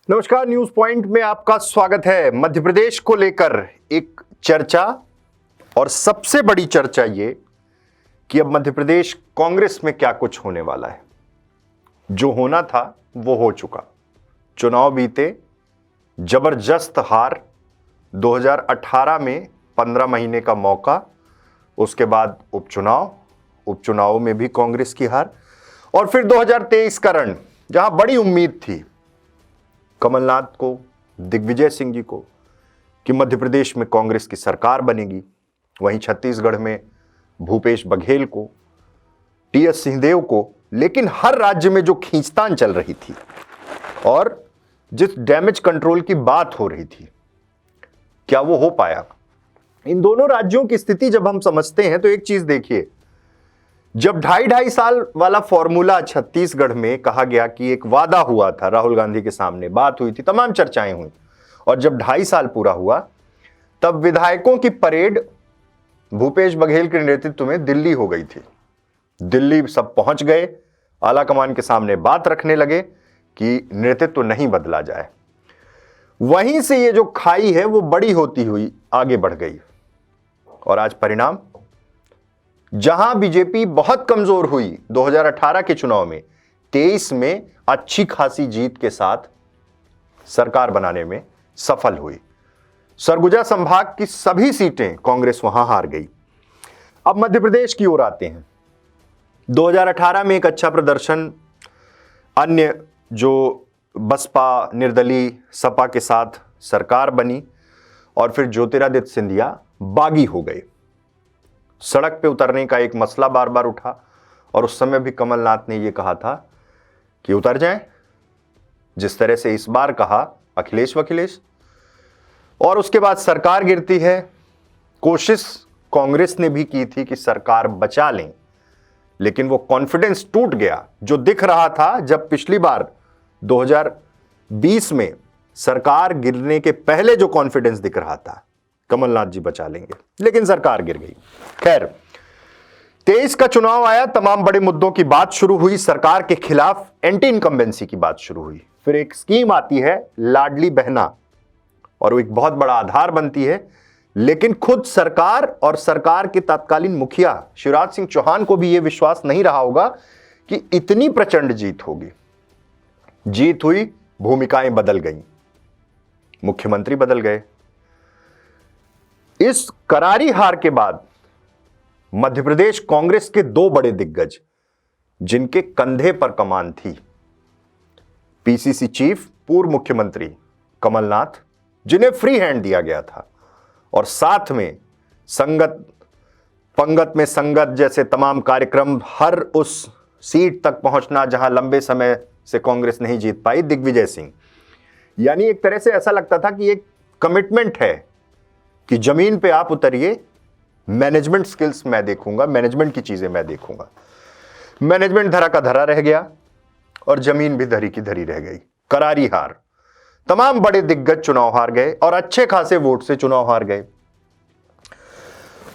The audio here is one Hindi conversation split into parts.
नमस्कार, न्यूज पॉइंट में आपका स्वागत है। मध्य प्रदेश को लेकर एक चर्चा, और सबसे बड़ी चर्चा ये कि अब मध्य प्रदेश कांग्रेस में क्या कुछ होने वाला है। जो होना था वो हो चुका। चुनाव बीते, जबरदस्त हार, 2018 में 15 महीने का मौका, उसके बाद उपचुनाव में भी कांग्रेस की हार, और फिर 2023 का रण, जहां बड़ी उम्मीद थी कमलनाथ को, दिग्विजय सिंह जी को कि मध्य प्रदेश में कांग्रेस की सरकार बनेगी। वहीं छत्तीसगढ़ में भूपेश बघेल को, टीएस सिंहदेव को। लेकिन हर राज्य में जो खींचतान चल रही थी और जिस डैमेज कंट्रोल की बात हो रही थी, क्या वो हो पाया? इन दोनों राज्यों की स्थिति जब हम समझते हैं तो एक चीज देखिए, जब 2.5 साल वाला फॉर्मूला छत्तीसगढ़ में कहा गया कि एक वादा हुआ था, राहुल गांधी के सामने बात हुई थी, तमाम चर्चाएं हुई, और जब 2.5 साल पूरा हुआ तब विधायकों की परेड भूपेश बघेल के नेतृत्व में दिल्ली हो गई थी। दिल्ली सब पहुंच गए, आलाकमान के सामने बात रखने लगे कि नेतृत्व नहीं बदला जाए। वहीं से ये जो खाई है वो बड़ी होती हुई आगे बढ़ गई, और आज परिणाम, जहां बीजेपी बहुत कमजोर हुई 2018 के चुनाव में, 23 में अच्छी खासी जीत के साथ सरकार बनाने में सफल हुई। सरगुजा संभाग की सभी सीटें कांग्रेस वहां हार गई। अब मध्य प्रदेश की ओर आते हैं। 2018 में एक अच्छा प्रदर्शन, अन्य जो बसपा, निर्दलीय, सपा के साथ सरकार बनी, और फिर ज्योतिरादित्य सिंधिया बागी हो गए। सड़क पे उतरने का एक मसला बार बार उठा, और उस समय भी कमलनाथ ने यह कहा था कि उतर जाएं, जिस तरह से इस बार कहा अखिलेश वखिलेश। और उसके बाद सरकार गिरती है। कोशिश कांग्रेस ने भी की थी कि सरकार बचा लें, लेकिन वो कॉन्फिडेंस टूट गया जो दिख रहा था जब पिछली बार 2020 में सरकार गिरने के पहले जो कॉन्फिडेंस दिख रहा था, कमलनाथ जी बचा लेंगे, लेकिन सरकार गिर गई। खैर, 23 का चुनाव आया, तमाम बड़े मुद्दों की बात शुरू हुई, सरकार के खिलाफ एंटी इनकम्बेंसी की बात शुरू हुई। फिर एक स्कीम आती है लाडली बहना, और वो एक बहुत बड़ा आधार बनती है। लेकिन खुद सरकार और सरकार के तत्कालीन मुखिया शिवराज सिंह चौहान को भी यह विश्वास नहीं रहा होगा कि इतनी प्रचंड जीत होगी। जीत हुई, भूमिकाएं बदल गई, मुख्यमंत्री बदल गए। इस करारी हार के बाद मध्य प्रदेश कांग्रेस के दो बड़े दिग्गज, जिनके कंधे पर कमान थी, पीसीसी चीफ पूर्व मुख्यमंत्री कमलनाथ, जिन्हें फ्री हैंड दिया गया था, और साथ में संगत पंगत में संगत जैसे तमाम कार्यक्रम, हर उस सीट तक पहुंचना जहां लंबे समय से कांग्रेस नहीं जीत पाई, दिग्विजय सिंह। यानी एक तरह से ऐसा लगता था कि एक कमिटमेंट है कि जमीन पे आप उतरिए, मैनेजमेंट स्किल्स मैं देखूंगा, मैनेजमेंट की चीजें मैं देखूंगा। मैनेजमेंट धरा का धरा रह गया, और जमीन भी धरी की धरी रह गई। करारी हार, तमाम बड़े दिग्गज चुनाव हार गए, और अच्छे खासे वोट से चुनाव हार गए।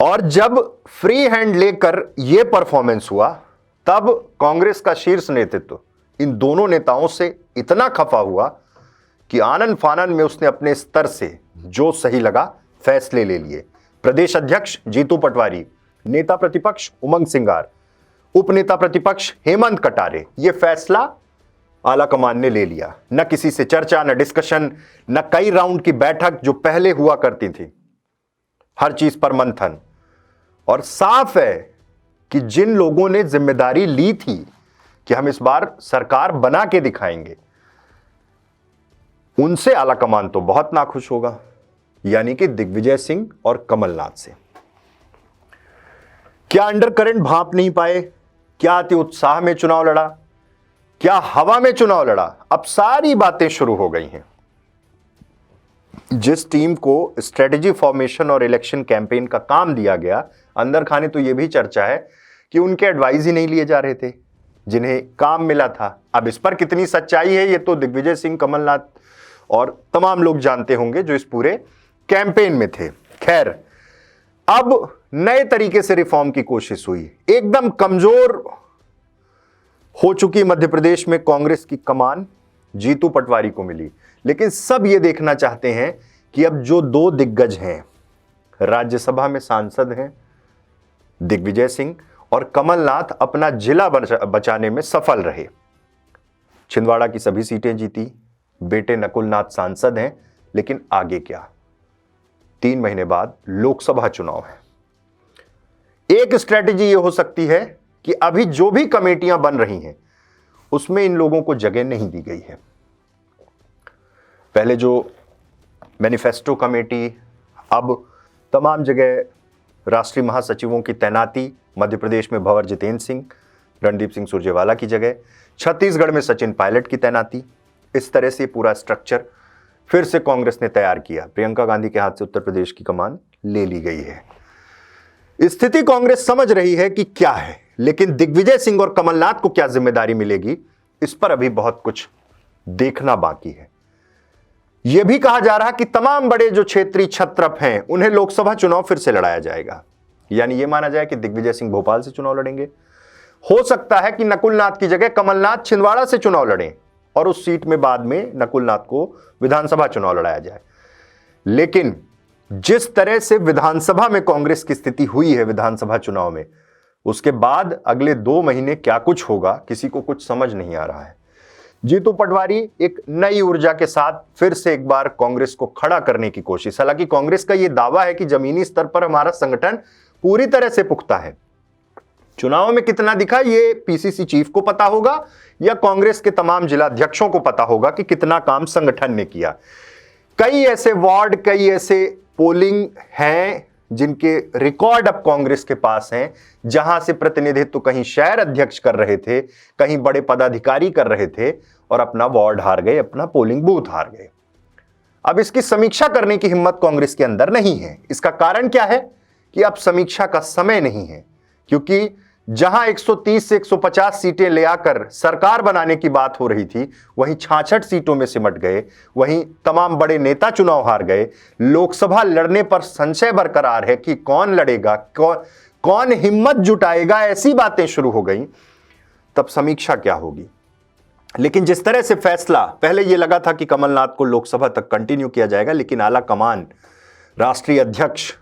और जब फ्री हैंड लेकर यह परफॉर्मेंस हुआ, तब कांग्रेस का शीर्ष नेतृत्व इन दोनों नेताओं से इतना खफा हुआ कि आनन फानन में उसने अपने स्तर से जो सही लगा फैसले ले लिए। प्रदेश अध्यक्ष जीतू पटवारी, नेता प्रतिपक्ष उमंग सिंगार, उप नेता प्रतिपक्ष हेमंत कटारे, यह फैसला आलाकमान ने ले लिया। न किसी से चर्चा, न डिस्कशन, न कई राउंड की बैठक जो पहले हुआ करती थी, हर चीज पर मंथन। और साफ है कि जिन लोगों ने जिम्मेदारी ली थी कि हम इस बार सरकार बना के दिखाएंगे, उनसे आलाकमान तो बहुत नाखुश होगा, यानी कि दिग्विजय सिंह और कमलनाथ से। क्या अंडर करंट भांप नहीं पाए? क्या अति उत्साह में चुनाव लड़ा? क्या हवा में चुनाव लड़ा? अब सारी बातें शुरू हो गई हैं। जिस टीम को स्ट्रेटेजी फॉर्मेशन और इलेक्शन कैंपेन का काम दिया गया, अंदर खाने तो यह भी चर्चा है कि उनके एडवाइस ही नहीं लिए जा रहे थे जिन्हें काम मिला था। अब इस पर कितनी सच्चाई है ये तो दिग्विजय सिंह, कमलनाथ और तमाम लोग जानते होंगे जो इस पूरे कैंपेन में थे। खैर, अब नए तरीके से रिफॉर्म की कोशिश हुई। एकदम कमजोर हो चुकी मध्य प्रदेश में कांग्रेस की कमान जीतू पटवारी को मिली। लेकिन सब ये देखना चाहते हैं कि अब जो दो दिग्गज हैं, राज्यसभा में सांसद हैं दिग्विजय सिंह और कमलनाथ, अपना जिला बचाने में सफल रहे। छिंदवाड़ा की सभी सीटें जीती, बेटे नकुलनाथ सांसद हैं, लेकिन आगे क्या? 3 महीने बाद लोकसभा चुनाव है। एक स्ट्रेटेजी यह हो सकती है कि अभी जो भी कमेटियां बन रही हैं उसमें इन लोगों को जगह नहीं दी गई है। पहले जो मैनिफेस्टो कमेटी, अब तमाम जगह राष्ट्रीय महासचिवों की तैनाती, मध्य प्रदेश में भंवर जितेंद्र सिंह, रणदीप सिंह सुरजेवाला की जगह, छत्तीसगढ़ में सचिन पायलट की तैनाती। इस तरह से पूरा स्ट्रक्चर फिर से कांग्रेस ने तैयार किया। प्रियंका गांधी के हाथ से उत्तर प्रदेश की कमान ले ली गई है। स्थिति कांग्रेस समझ रही है कि क्या है, लेकिन दिग्विजय सिंह और कमलनाथ को क्या जिम्मेदारी मिलेगी, इस पर अभी बहुत कुछ देखना बाकी है। यह भी कहा जा रहा कि तमाम बड़े जो क्षेत्रीय छत्रप हैं उन्हें लोकसभा चुनाव फिर से लड़ाया जाएगा। यानी यह माना जाए कि दिग्विजय सिंह भोपाल से चुनाव लड़ेंगे। हो सकता है कि नकुलनाथ की जगह कमलनाथ छिंदवाड़ा से चुनाव लड़ें और उस सीट में बाद में नकुलनाथ को विधानसभा चुनाव लड़ाया जाए। लेकिन जिस तरह से विधानसभा में कांग्रेस की स्थिति हुई है विधानसभा चुनाव में, उसके बाद अगले 2 महीने क्या कुछ होगा किसी को कुछ समझ नहीं आ रहा है। जीतू पटवारी एक नई ऊर्जा के साथ फिर से एक बार कांग्रेस को खड़ा करने की कोशिश। हालांकि कांग्रेस का यह दावा है कि जमीनी स्तर पर हमारा संगठन पूरी तरह से पुख्ता है। चुनाव में कितना दिखा ये पीसीसी चीफ को पता होगा या कांग्रेस के तमाम जिला अध्यक्षों को पता होगा कि कितना काम संगठन ने किया। कई ऐसे वार्ड, कई ऐसे पोलिंग हैं जिनके रिकॉर्ड अब कांग्रेस के पास हैं, जहां से प्रतिनिधित्व कहीं शहर अध्यक्ष कर रहे थे, कहीं बड़े पदाधिकारी कर रहे थे और अपना वार्ड हार गए, अपना पोलिंग बूथ हार गए। अब इसकी समीक्षा करने की हिम्मत कांग्रेस के अंदर नहीं है। इसका कारण क्या है कि अब समीक्षा का समय नहीं है, क्योंकि जहां 130 से 150 सीटें ले आकर सरकार बनाने की बात हो रही थी, वहीं 66 सीटों में सिमट गए, वहीं तमाम बड़े नेता चुनाव हार गए। लोकसभा लड़ने पर संशय बरकरार है कि कौन लड़ेगा, कौन हिम्मत जुटाएगा, ऐसी बातें शुरू हो गई। तब समीक्षा क्या होगी? लेकिन जिस तरह से फैसला, पहले यह लगा था कि कमलनाथ को लोकसभा तक कंटिन्यू किया जाएगा, लेकिन आला कमान, राष्ट्रीय अध्यक्ष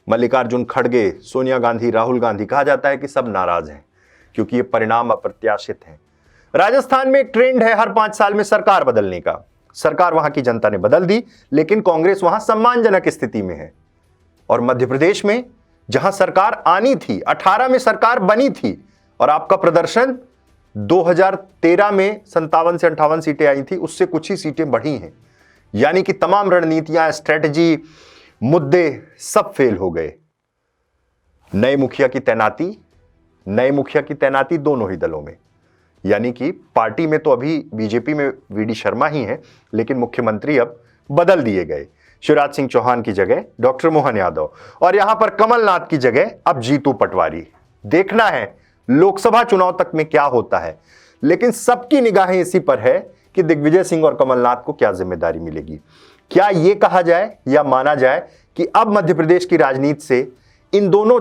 मल्लिकार्जुन खड़गे, सोनिया गांधी, राहुल गांधी, कहा जाता है कि सब नाराज हैं क्योंकि ये परिणाम अप्रत्याशित हैं। राजस्थान में एक ट्रेंड है हर 5 साल में सरकार बदलने का। सरकार वहां की जनता ने बदल दी, लेकिन कांग्रेस वहां सम्मानजनक स्थिति में है। और मध्य प्रदेश में जहां सरकार आनी थी, 18 में सरकार बनी थी और आपका प्रदर्शन 2013 में 57 से 58 सीटें आई थी, उससे कुछ ही सीटें बढ़ी हैं। यानी कि तमाम रणनीतियां, स्ट्रेटजी, मुद्दे सब फेल हो गए। नए मुखिया की तैनाती दोनों ही दलों में, यानी कि पार्टी में तो अभी बीजेपी में वीडी शर्मा ही हैं, लेकिन मुख्यमंत्री अब बदल दिए गए। शिवराज सिंह चौहान की जगह डॉक्टर मोहन यादव और यहां पर कमलनाथ की जगह अब जीतू पटवारी। देखना है लोकसभा चुनाव तक में क्या होता है, लेकिन सबकी निगाहें इसी पर है कि दिग्विजय सिंह और कमलनाथ को क्या जिम्मेदारी मिलेगी। क्या यह कहा जाए या माना जाए कि अब मध्य प्रदेश की राजनीति से इन दोनों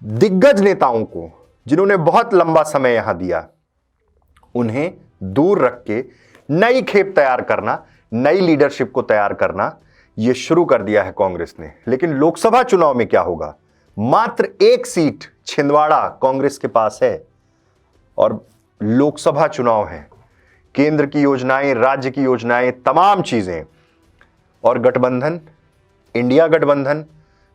दिग्गज नेताओं को, जिन्होंने बहुत लंबा समय यहां दिया, उन्हें दूर रख के नई खेप तैयार करना, नई लीडरशिप को तैयार करना, यह शुरू कर दिया है कांग्रेस ने। लेकिन लोकसभा चुनाव में क्या होगा? मात्र 1 सीट छिंदवाड़ा कांग्रेस के पास है और लोकसभा चुनाव है। केंद्र की योजनाएं, राज्य की योजनाएं, तमाम चीजें, और गठबंधन, इंडिया गठबंधन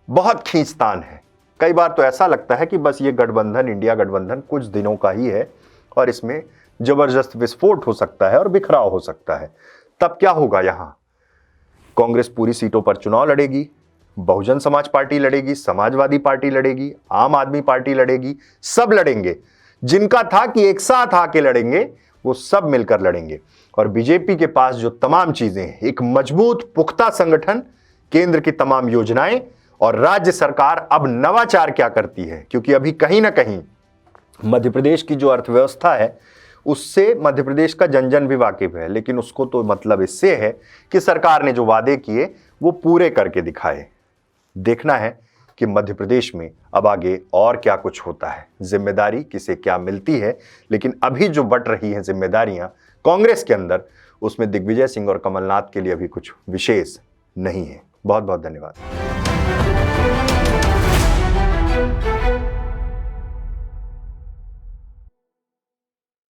बहुत खींचतान है। कई बार तो ऐसा लगता है कि बस ये गठबंधन, इंडिया गठबंधन कुछ दिनों का ही है और इसमें जबरदस्त विस्फोट हो सकता है और बिखराव हो सकता है। तब क्या होगा? यहां कांग्रेस पूरी सीटों पर चुनाव लड़ेगी, बहुजन समाज पार्टी लड़ेगी, समाजवादी पार्टी लड़ेगी, आम आदमी पार्टी लड़ेगी, सब लड़ेंगे। जिनका था कि एक साथ आके लड़ेंगे, वो सब मिलकर लड़ेंगे। और बीजेपी के पास जो तमाम चीजें, एक मजबूत पुख्ता संगठन, केंद्र की तमाम योजनाएं और राज्य सरकार अब नवाचार क्या करती है, क्योंकि अभी कहीं ना कहीं मध्य प्रदेश की जो अर्थव्यवस्था है उससे मध्य प्रदेश का जन जन भी वाकिफ है, लेकिन उसको तो मतलब इससे है कि सरकार ने जो वादे किए वो पूरे करके दिखाए। देखना है कि मध्य प्रदेश में अब आगे और क्या कुछ होता है, जिम्मेदारी किसे क्या मिलती है। लेकिन अभी जो बट रही हैं जिम्मेदारियां कांग्रेस के अंदर, उसमें दिग्विजय सिंह और कमलनाथ के लिए अभी कुछ विशेष नहीं है। बहुत बहुत धन्यवाद।